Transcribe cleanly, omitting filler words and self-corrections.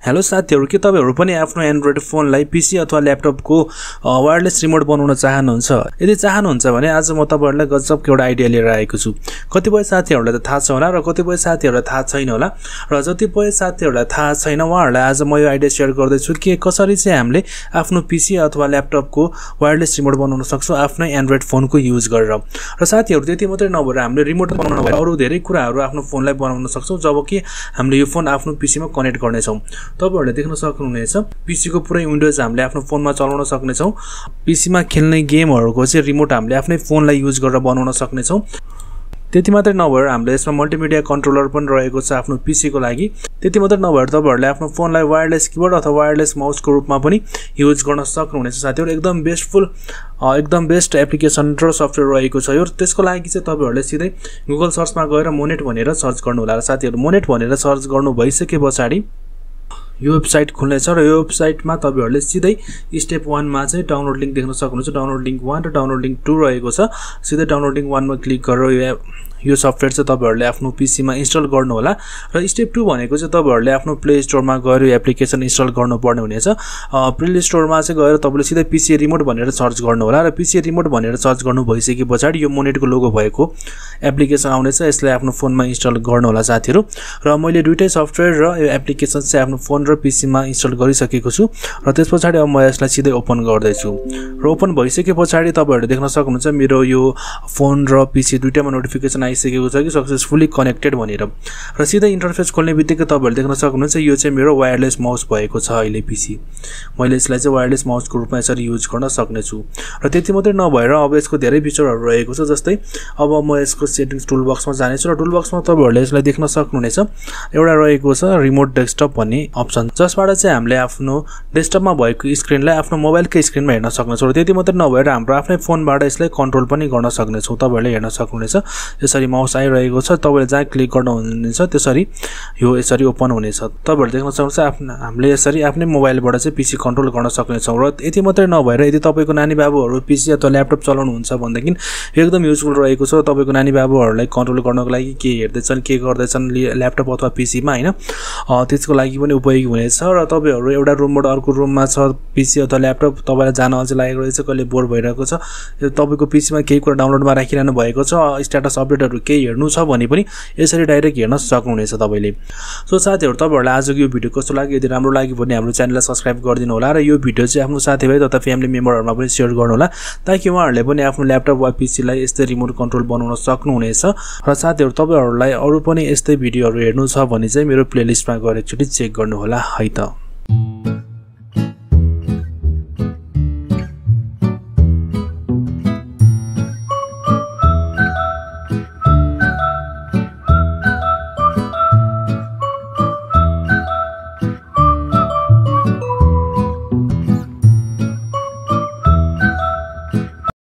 Hello साथीहरु, के तपाईहरु पनि आफ्नो एन्ड्रोइड फोनलाई पीसी अथवा ल्यापटपको वायरलेस रिमोट बनाउन चाहनुहुन्छ? यदि चाहनुहुन्छ भने आज म तपाईहरुलाई गजबको एउटा आइडिया लिएर आएको छु। कतिपय साथीहरुलाई त थाहा छ होला र कतिपय साथीहरुलाई थाहा छैन होला र जतिपय साथीहरुलाई थाहा छैन उहाँहरुलाई आज म यो आइडिया शेयर गर्दै छु कि कसरी चाहिँ हामीले आफ्नो पीसी अथवा ल्यापटपको वायरलेस रिमोट बनाउन सक्छौं आफ्नो एन्ड्रोइड फोनको युज गरेर। र साथीहरु, त्यति मात्रै नभएर हामीले रिमोट बनाउन भएर अरु धेरै कुराहरु आफ्नो फोनलाई बनाउन सक्छौं जबकि हामीले यो फोन आफ्नो पीसीमा कनेक्ट गर्ने छौं। तपाईहरुले देख्न सक्नुहुनेछ पीसी को पुरै विन्डोज हामीले आफ्नो फोनमा चलाउन सक्ने छौं। पीसी मा खेल्ने गेमहरुको चाहिँ रिमोट हामीले आफ्नै फोनलाई युज गरेर बनाउन सक्ने छौं। त्यति मात्रै नभएर हामीले यसमा मल्टिमिडिया कन्ट्रोलर पनि रहेको छ आफ्नो पीसी को लागि। त्यति मात्रै नभएर तपाईहरुले आफ्नो फोनलाई वायरलेस कीबोर्ड अथवा वायरलेस माउसको रूपमा पनि युज गर्न सक्नुहुनेछ। साथीहरु, एकदम बेस्ट एप्लिकेसन र सफ्टवेयर रहेको छ यो। त्यसको लागि चाहिँ तपाईहरुले सिधै गुगल सर्चमा गएर मोनेट भनेर सर्च गर्नु होला। साथीहरु, मोनेट भनेर सर्च गर्नु भइसकेपछि यो वेबसाइट खुल्नेछ र यो वेबसाइटमा तपाईहरुले सिधै स्टेप 1 मा चाहिँ डाउनलोड लिंक देख्न सक्नुहुन्छ। डाउनलोड लिंक 1 र डाउनलोड लिंक 2 रहेको छ। सिधै डाउनलोड लिंक 1 मा क्लिक गरेर यो सफ्टवेयर चाहिँ तपाईहरुले आफ्नो पीसी मा इन्स्टल गर्नु होला। र स्टेप 2 भनेको चाहिँ तपाईहरुले आफ्नो प्ले स्टोरमा गएर यो एप्लिकेसन इन्स्टल गर्नुपर्ने हुनेछ। प्ले स्टोरमा चाहिँ गएर तपाईले सिधै पीसी रिमोट भनेर सर्च गर्नु होला र पीसी रिमोट भनेर सर्च गर्नु भइसकेपछि यो मोनेटको लोगो भएको एप्लिकेसन आउनेछ। यसलाई आफ्नो फोनमा इन्स्टल गर्नु होला साथीहरु। र मैले दुईटै सफ्टवेयर र यो एप्लिकेसन चाहिँ आफ्नो फोन र पीसी मा इन्स्टल गरिसकेको छु र त्यसपछि अब म यसलाई सिधै ओपन गर्दै छु। र ओपन भइसकेपछि तपाईहरुले देख्न सक्नुहुन्छ मेरो यो फोन र पीसी दुईटैमा नोटिफिकेसन आइसकेको छ कि सक्सेसफुली कनेक्टेड भनेर। र सिधै इन्टरफेस खोल्ने बित्तिकै तपाईहरुले देख्न सक्नुहुन्छ यो चाहिँ मेरो वायरलेस माउस भएको छ अहिले पीसी। मैले यसलाई चाहिँ वायरलेस माउसको रूपमा यसरी युज गर्न सक्ने छु। र त्यति मात्रै नभएर अब यसको धेरै फिचरहरु रहेको छ। जस्तै अब म यसको सेटिंग्स टुलबक्समा जाने छु र टुलबक्समा तपाईहरुले यसलाई देख्न सक्नुहुनेछ एउटा रहेको छ रिमोट डेस्कटप भन्ने अप्सन, जसबाट चाहिँ हामीले आफ्नो डेस्कटपमा भएको स्क्रिनलाई आफ्नो मोबाइलकै स्क्रिनमा हेर्न सक्नेछौं। र त्यति मात्रै नभएर हाम्रो आफ्नै फोनबाट यसलाई कन्ट्रोल पनि गर्न सक्नेछौं। तपाईहरुले हेर्न सक्नुहुनेछ यसरी माउस आइरहेको छ। तपाईले जहाँ क्लिक गर्नुहुनेछ त्यसरी यो यसरी ओपन हुनेछ। तपाईहरुले देख्न सक्नुहुन्छ हामीले यसरी आफ्नै मोबाइलबाट चाहिँ पीसी कन्ट्रोल गर्न सक्नेछौं। र यति मात्रै नभएर यदि तपाईको नानी बाबुहरु पीसी अथवा ल्यापटप चलाउनुहुन्छ भनेदेखि यो एकदम युजफुल रहेको छ। तपाईको नानी बाबुहरुलाई कन्ट्रोल गर्नको लागि के हेर्दैछन् के गर्दैछन् ल्यापटप अथवा पीसी मा हैन, त्यसको लागि पनि उपयोगी हुनेछ। र तपाईहरु एउटा रुमबाट अर्को रुममा छ पीसी अथवा ल्यापटप, तपाईलाई जान अझै लागेको रहेछ, कहिले बोर भइरहेको छ, तपाईको पीसी मा केही कुरा डाउनलोडमा राखिरहनु भएको छ, स्ट्याटस अपडेटहरु केही हेर्नु छ भने पनि यसरी डाइरेक्ट हेर्न सक्नुहुनेछ तपाईले। सो साथीहरु, तपाईहरुलाई आजको यो भिडियो कस्तो लाग्यो? यदि राम्रो लाग्यो भने हाम्रो च्यानललाई सब्स्क्राइब गरिदिनु होला र यो भिडियो चाहिँ आफ्नो साथीभाइ तथा फ्यामिली मेम्बरहरुमा पनि शेयर गर्नु होला ताकि उहाँहरुले पनि आफ्नो ल्यापटप वा पीसी लाई यस्तै रिमोट कन्ट्रोल बनाउन सक्नुहुनेछ। र साथीहरु, तपाईहरुलाई अरु पनि यस्तै भिडियोहरु हेर्नु छ भने चाहिँ मेरो प्लेलिस्टमा गएर एकचोटी चेक गर्नु होला है त।